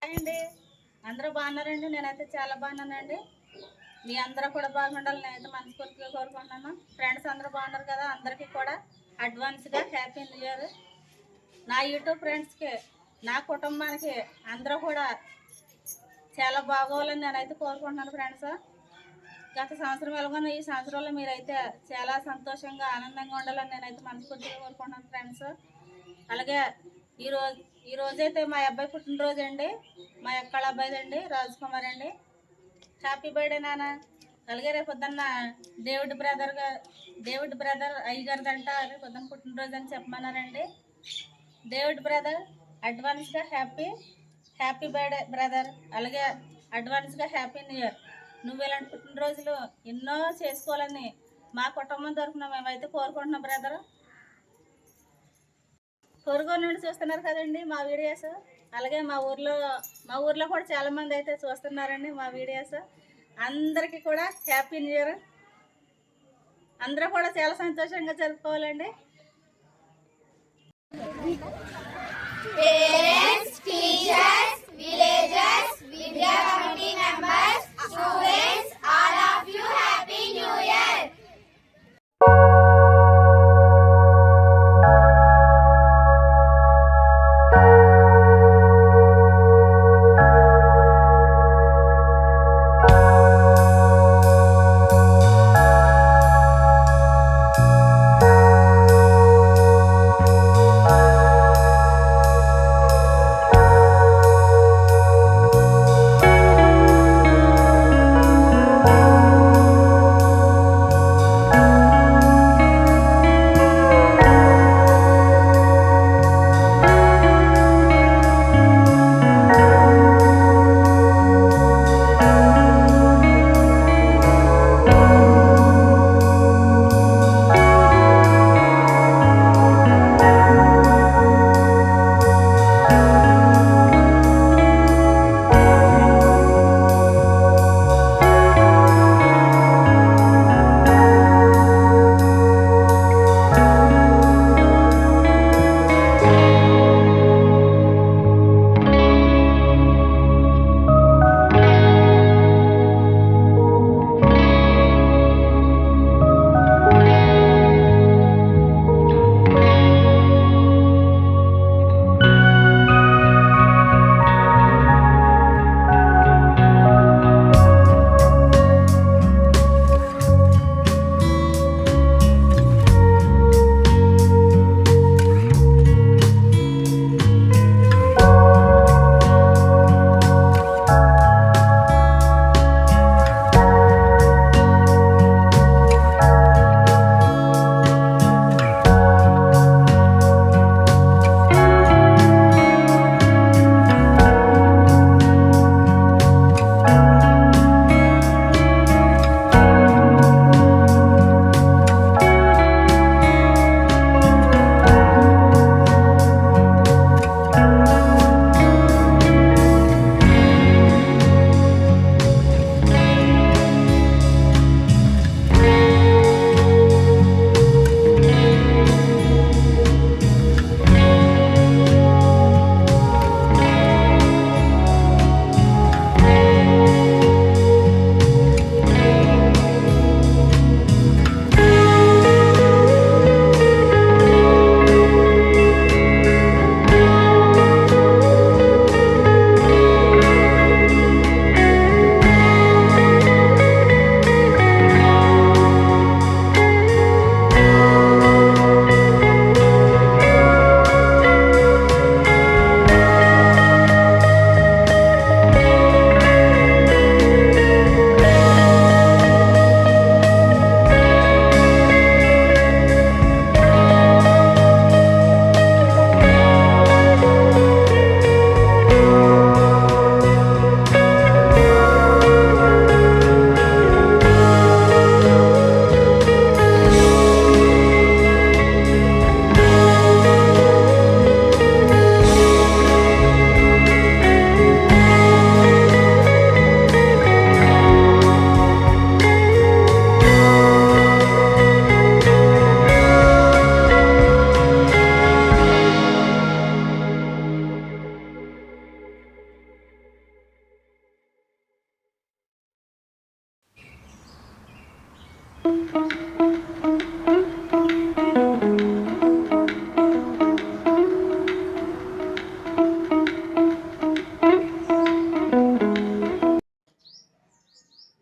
Hi అండి, అందరూ బాగున్నారండి? నేనైతే చాలా బాగున్నానండి. మీ అందరూ కూడా బాగుండాలి నేనైతే మనస్ఫూర్తిగా కోరుకుంటున్నాను. ఫ్రెండ్స్ అందరూ బాగున్నారు కదా? అందరికీ కూడా అడ్వాన్స్గా హ్యాపీ న్యూ ఇయర్. నా యూట్యూబ్ ఫ్రెండ్స్కి, నా కుటుంబానికి అందరూ కూడా చాలా బాగోవాలని నేనైతే కోరుకుంటున్నాను ఫ్రెండ్స్. గత సంవత్సరం ఎలాగో ఈ సంవత్సరంలో మీరైతే చాలా సంతోషంగా ఆనందంగా ఉండాలని నేనైతే మనస్ఫూర్తిగా కోరుకుంటున్నాను ఫ్రెండ్స్. అలాగే ఈరోజైతే మా అబ్బాయి పుట్టినరోజు అండి. మా అక్కల అబ్బాయి అండి, రాజ్ కుమార్ అండి. హ్యాపీ బర్త్డే నాన్న. అలాగే రేపు పొద్దున్న డేవిడ్ బ్రదర్ అయ్యగారిదంట రేపు పొద్దున్న పుట్టినరోజు అని చెప్పమన్నారండి. డేవిడ్ బ్రదర్ అడ్వాన్స్గా హ్యాపీ బర్త్డే బ్రదర్. అలాగే అడ్వాన్స్గా హ్యాపీ న్యూ ఇయర్. నువ్వు ఇలాంటి పుట్టినరోజులు ఎన్నో చేసుకోవాలని మా కుటుంబం తరఫున మేమైతే కోరుకుంటున్నాం బ్రదర్. పొరుగు నుండి చూస్తున్నారు కదండి మా వీడియోస్. అలాగే మా ఊర్లో కూడా చాలామంది అయితే చూస్తున్నారండి మా వీడియోస్. అందరికీ కూడా హ్యాపీ న్యూ ఇయర్. అందరూ కూడా చాలా సంతోషంగా జరుపుకోవాలండి. Parents, teachers, villagers, Vidya committee members, students, all of you happy new year.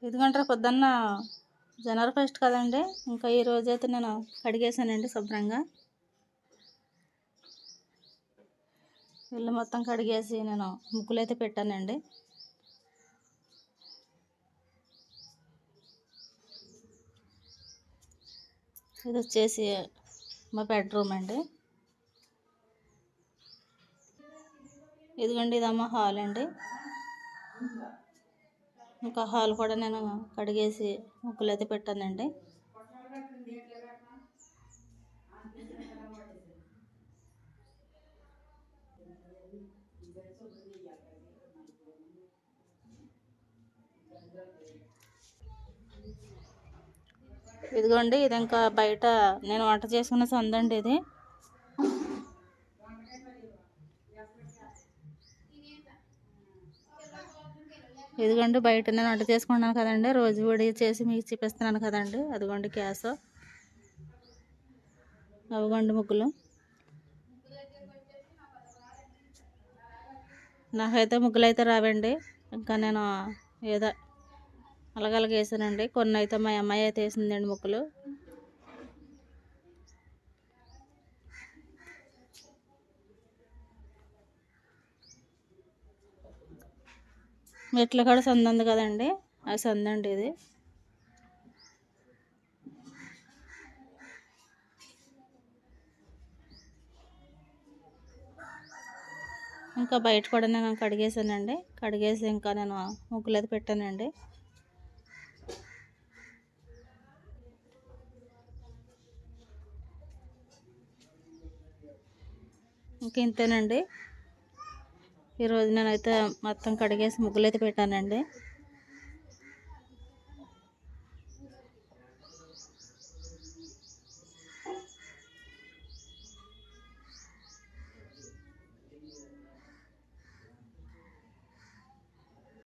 ఇదిగంటారా పొద్దున్న జనవరి 1 కదండి, ఇంకా ఈ రోజైతే నేను కడిగేసానండి శుభ్రంగా. ఇల్లు మొత్తం కడిగేసి నేను ముగ్గులు అయితే పెట్టానండి. ఇది వచ్చేసి మా బెడ్రూమ్ అండి. ఇదిగోండి ఇదమ్మా హాల్ అండి. ఇంకా హాల్ కూడా నేను కడిగేసి ముగ్గులు అయితే పెట్టానండి. ఇదిగోండి ఇది ఇంకా బయట నేను వంట చేసుకున్న సందండి ఇది. ఇదిగోండి బయట నేను వంట చేసుకున్నాను కదండి, రోజు పొడి చేసి మీకు చూపిస్తున్నాను కదండి. అదిగోండి గ్యాస్, అవిగోండి ముగ్గులు. నాకైతే ముగ్గులు అయితే రావండి, ఇంకా నేను ఏదో అలాగలాగ వేసానండి. కొన్ని అయితే మా అమ్మాయి అయితే వేసిందండి ముగ్గులు. మెట్ల కాడ సందు ఉంది కదండి, ఆ సందు అండి ఇది. ఇంకా బయట కూడా నేను కడిగేసానండి. కడిగేసి ఇంకా నేను ముగ్గులు అయితే పెట్టానండి. ఇంక ఇంతేనండి. ఈరోజు నేనైతే మొత్తం కడిగేసి ముగ్గులు అయితే పెట్టానండి.